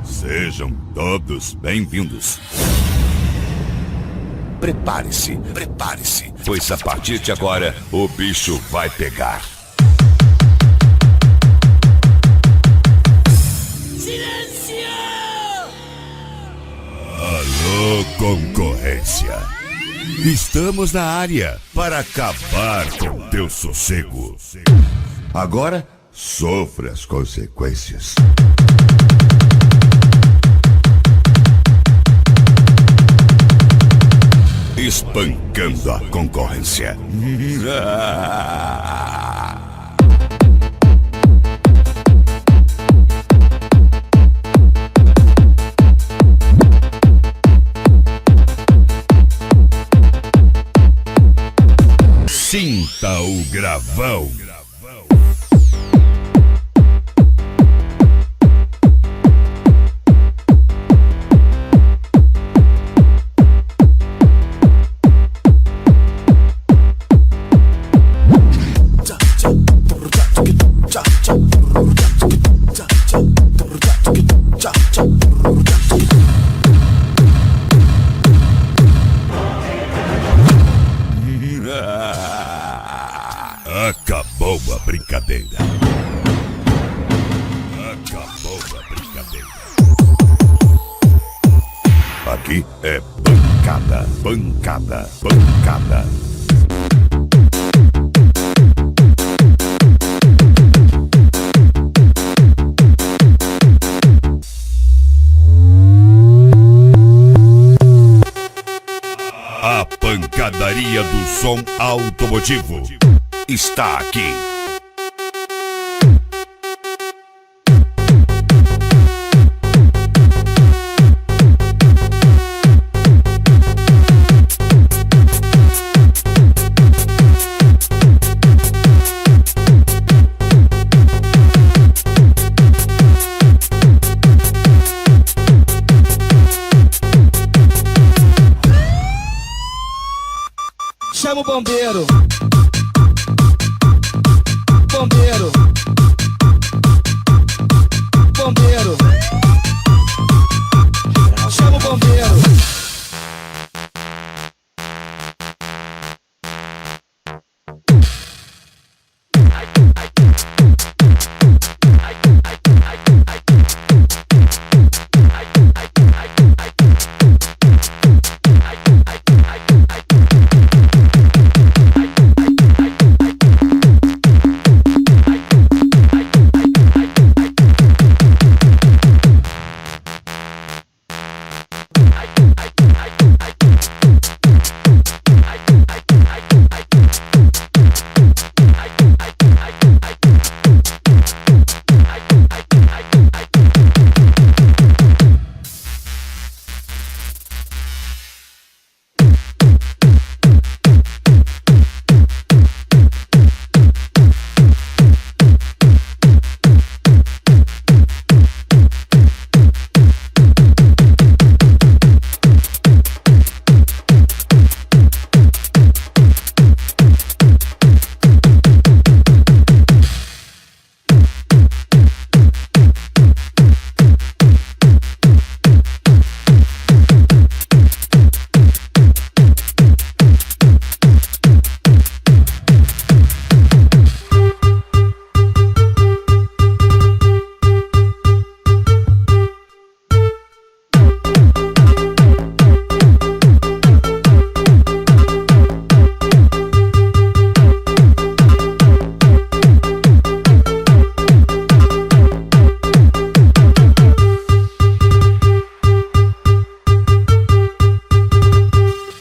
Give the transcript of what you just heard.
Sejam todos bem-vindos. Prepare-se, pois a partir de agora o bicho vai pegar. Silêncio! Alô, concorrência. Estamos na área para acabar com teu sossego. Agora, sofra as consequências. Espancando a concorrência. Sinta o gravão. Acabou a brincadeira. Aqui é pancada. A pancadaria do som automotivo está aqui. Chama o bombeiro. Bombeiro.